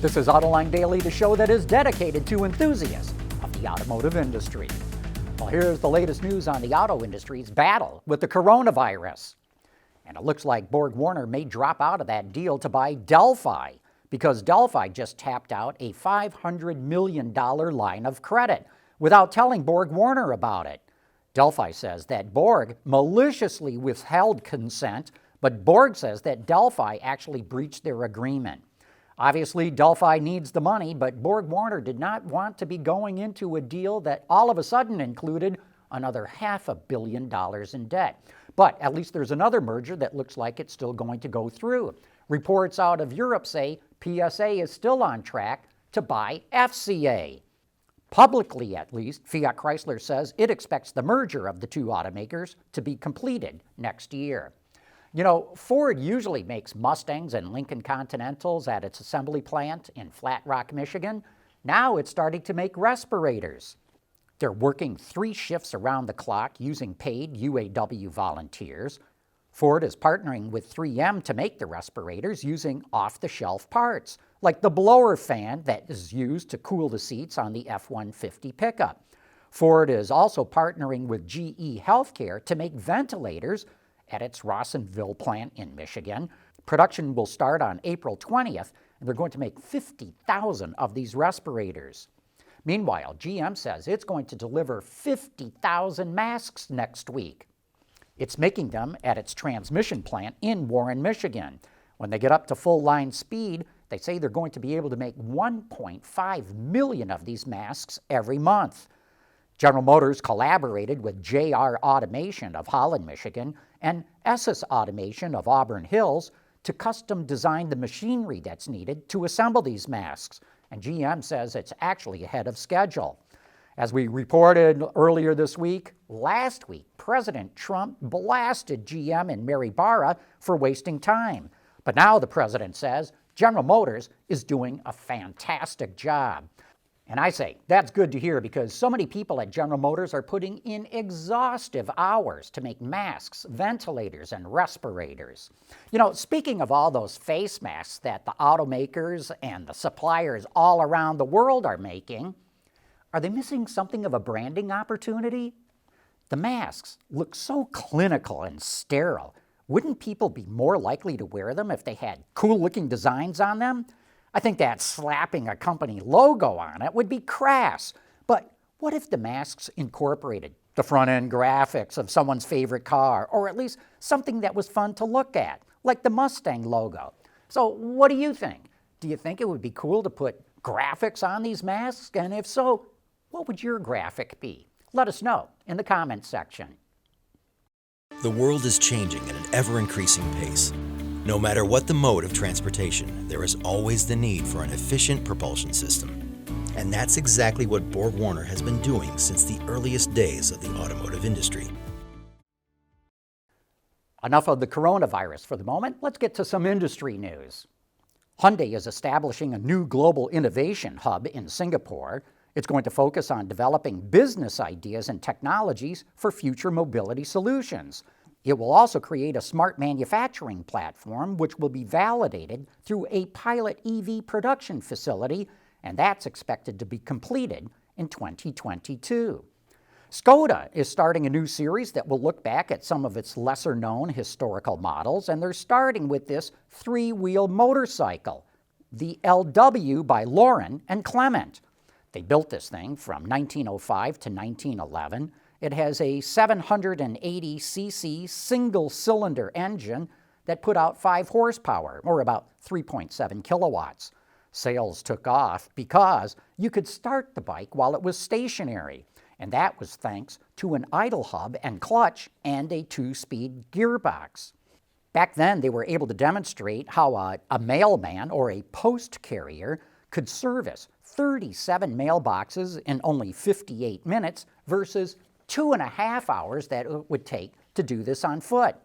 This is Autoline Daily, the show that is dedicated to enthusiasts of the automotive industry. Well, here's the latest news on the auto industry's battle with the coronavirus. And it looks like BorgWarner may drop out of that deal to buy Delphi, because Delphi just tapped out a $500 million line of credit without telling BorgWarner about it. Delphi says that Borg maliciously withheld consent, but Borg says that Delphi actually breached their agreement. Obviously, Delphi needs the money, but BorgWarner did not want to be going into a deal that all of a sudden included another $500 million in debt. But at least there's another merger that looks like it's still going to go through. Reports out of Europe say PSA is still on track to buy FCA. Publicly, at least, Fiat Chrysler says it expects the merger of the two automakers to be completed next year. You know, Ford usually makes Mustangs and Lincoln Continentals at its assembly plant in Flat Rock, Michigan. Now it's starting to make respirators. They're working 3 shifts around the clock using paid UAW volunteers. Ford is partnering with 3M to make the respirators using off-the-shelf parts, like the blower fan that is used to cool the seats on the F-150 pickup. Ford is also partnering with GE Healthcare to make ventilators at its Rawsonville plant in Michigan. Production will start on April 20th, and they're going to make 50,000 of these respirators. Meanwhile, GM says it's going to deliver 50,000 masks next week. It's making them at its transmission plant in Warren, Michigan. When they get up to full line speed, they say they're going to be able to make 1.5 million of these masks every month. General Motors collaborated with JR Automation of Holland, Michigan, and SS Automation of Auburn Hills to custom design the machinery that's needed to assemble these masks. And GM says it's actually ahead of schedule. As we reported earlier this week, last week, President Trump blasted GM and Mary Barra for wasting time. But now the president says General Motors is doing a fantastic job. And I say, that's good to hear, because so many people at General Motors are putting in exhaustive hours to make masks, ventilators, and respirators. You know, speaking of all those face masks that the automakers and the suppliers all around the world are making, are they missing something of a branding opportunity? The masks look so clinical and sterile. Wouldn't people be more likely to wear them if they had cool-looking designs on them? I think that slapping a company logo on it would be crass. But what if the masks incorporated the front-end graphics of someone's favorite car, or at least something that was fun to look at, like the Mustang logo? So what do you think? Do you think it would be cool to put graphics on these masks? And if so, what would your graphic be? Let us know in the comments section. The world is changing at an ever-increasing pace. No matter what the mode of transportation, there is always the need for an efficient propulsion system. And that's exactly what BorgWarner has been doing since the earliest days of the automotive industry. Enough of the coronavirus for the moment. Let's get to some industry news. Hyundai is establishing a new global innovation hub in Singapore. It's going to focus on developing business ideas and technologies for future mobility solutions. It will also create a smart manufacturing platform which will be validated through a pilot EV production facility, and that's expected to be completed in 2022. Skoda is starting a new series that will look back at some of its lesser-known historical models, and they're starting with this 3-wheel motorcycle, the LW by Lauren and Clement. They built this thing from 1905 to 1911. It has a 780cc single-cylinder engine that put out 5 horsepower, or about 3.7 kilowatts. Sales took off because you could start the bike while it was stationary, and that was thanks to an idle hub and clutch and a 2-speed gearbox. Back then, they were able to demonstrate how a mailman or a post carrier could service 37 mailboxes in only 58 minutes versus 2.5 hours that it would take to do this on foot.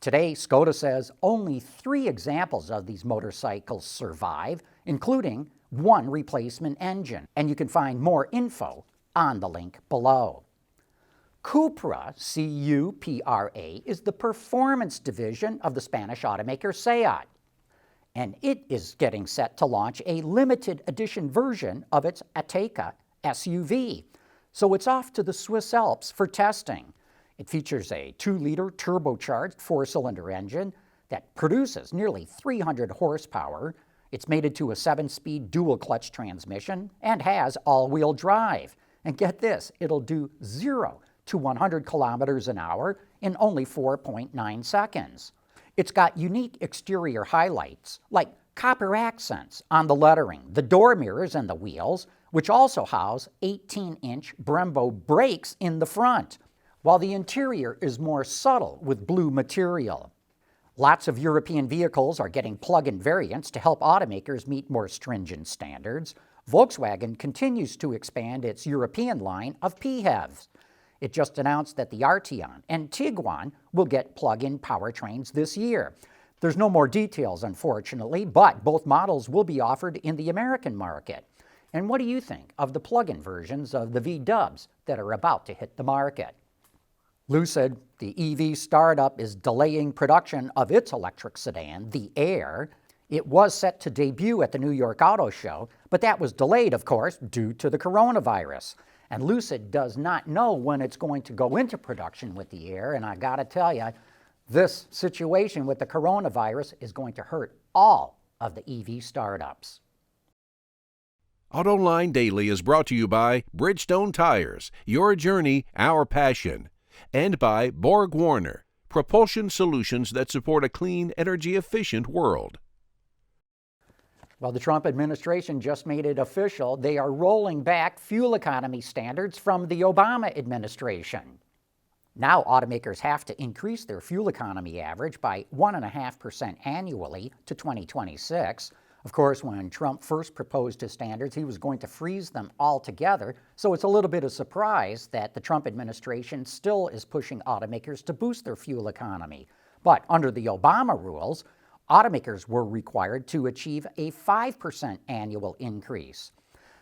Today, Skoda says only 3 examples of these motorcycles survive, including 1 replacement engine, and you can find more info on the link below. CUPRA, C-U-P-R-A, is the performance division of the Spanish automaker SEAT. and it is getting set to launch a limited edition version of its Ateca SUV. So it's off to the Swiss Alps for testing. It features a 2-liter turbocharged 4-cylinder engine that produces nearly 300 horsepower. It's mated to a 7-speed dual-clutch transmission and has all-wheel drive. And get this, it'll do 0 to 100 kilometers an hour in only 4.9 seconds. It's got unique exterior highlights like copper accents on the lettering, the door mirrors and the wheels, which also house 18-inch Brembo brakes in the front, while the interior is more subtle with blue material. Lots of European vehicles are getting plug-in variants to help automakers meet more stringent standards. Volkswagen continues to expand its European line of PHEVs. It just announced that the Arteon and Tiguan will get plug-in powertrains this year. There's no more details, unfortunately, but both models will be offered in the American market. And what do you think of the plug-in versions of the V-dubs that are about to hit the market? Lucid, the EV startup, is delaying production of its electric sedan, the Air. It was set to debut at the New York Auto Show, but that was delayed, of course, due to the coronavirus. And Lucid does not know when it's going to go into production with the Air, and I gotta tell you, this situation with the coronavirus is going to hurt all of the EV startups. Autoline Daily is brought to you by Bridgestone Tires, your journey, our passion, and by BorgWarner, propulsion solutions that support a clean, energy-efficient world. Well, the Trump administration just made it official. They are rolling back fuel economy standards from the Obama administration. Now automakers have to increase their fuel economy average by 1.5% annually to 2026. Of course, when Trump first proposed his standards, he was going to freeze them altogether. So it's a little bit of surprise that the Trump administration still is pushing automakers to boost their fuel economy. But under the Obama rules, automakers were required to achieve a 5% annual increase.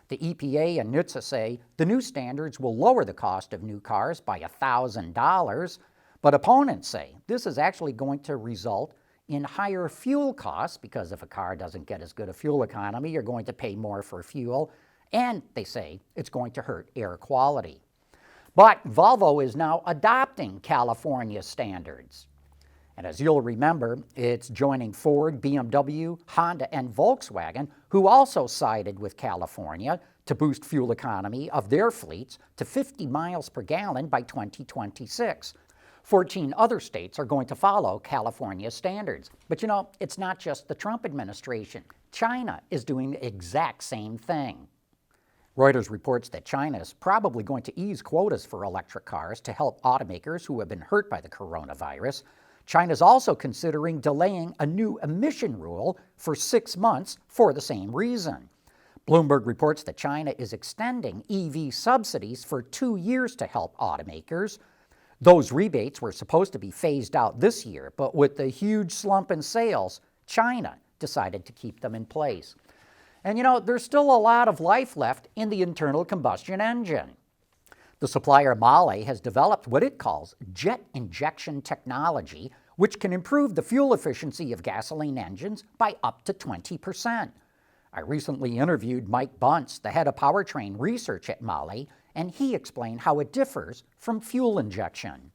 The EPA and NHTSA say the new standards will lower the cost of new cars by $1,000, but opponents say this is actually going to result in higher fuel costs because if a car doesn't get as good a fuel economy, you're going to pay more for fuel, and they say it's going to hurt air quality. But Volvo is now adopting California standards. And as you'll remember, it's joining Ford, BMW, Honda, and Volkswagen, who also sided with California to boost fuel economy of their fleets to 50 miles per gallon by 2026. 14 other states are going to follow California standards. But you know, it's not just the Trump administration. China is doing the exact same thing. Reuters reports that China is probably going to ease quotas for electric cars to help automakers who have been hurt by the coronavirus. China's also considering delaying a new emission rule for 6 months for the same reason. Bloomberg reports that China is extending EV subsidies for 2 years to help automakers. Those rebates were supposed to be phased out this year, but with the huge slump in sales, China decided to keep them in place. And you know, there's still a lot of life left in the internal combustion engine. The supplier Mahle has developed what it calls jet injection technology, which can improve the fuel efficiency of gasoline engines by up to 20%. I recently interviewed Mike Bunce, the head of powertrain research at Mahle, and he explained how it differs from fuel injection.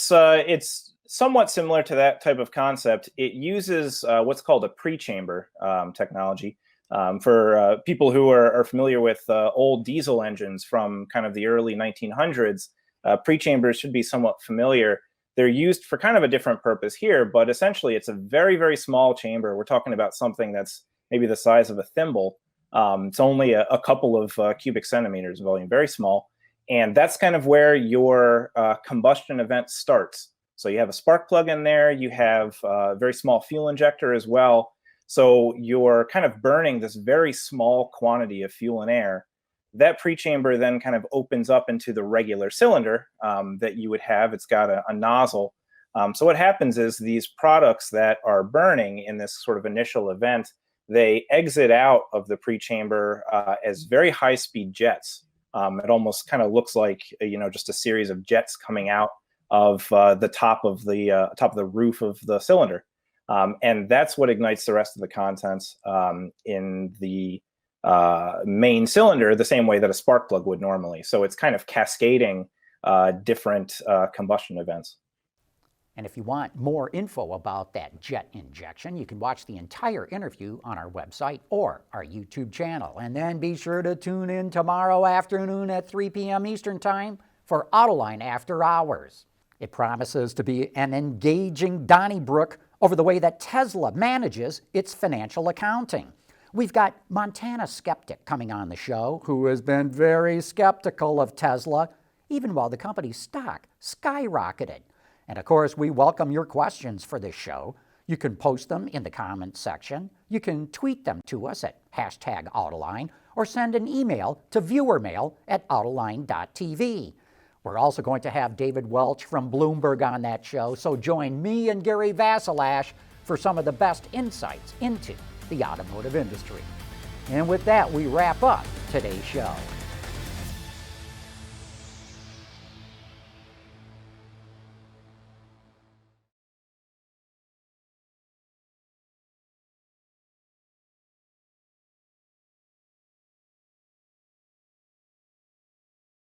It's somewhat similar to that type of concept. It uses what's called a pre-chamber technology. For people who are familiar with old diesel engines from kind of the early 1900s, pre-chambers should be somewhat familiar. They're used for kind of a different purpose here, but essentially it's a very, very small chamber. We're talking about something that's maybe the size of a thimble. It's only a couple of cubic centimeters of volume, very small. And that's kind of where your combustion event starts. So you have a spark plug in there, you have a very small fuel injector as well. So you're kind of burning this very small quantity of fuel and air. That pre-chamber then kind of opens up into the regular cylinder that you would have. It's got a nozzle. So what happens is these products that are burning in this sort of initial event, they exit out of the pre-chamber as very high-speed jets. It almost kind of looks like, just a series of jets coming out of the top of the roof of the cylinder. And that's what ignites the rest of the contents in the main cylinder, the same way that a spark plug would normally. So it's kind of cascading different combustion events. And if you want more info about that jet injection, you can watch the entire interview on our website or our YouTube channel. And then be sure to tune in tomorrow afternoon at 3 p.m. Eastern Time for Autoline After Hours. It promises to be an engaging Donnybrook over the way that Tesla manages its financial accounting. We've got Montana skeptic coming on the show who has been very skeptical of Tesla, even while the company's stock skyrocketed. And of course, we welcome your questions for this show. You can post them in the comments section. You can tweet them to us at #Autoline or send an email to viewermail@autoline.tv. We're also going to have David Welch from Bloomberg on that show, so join me and Gary Vasilash for some of the best insights into the automotive industry. And with that, we wrap up today's show.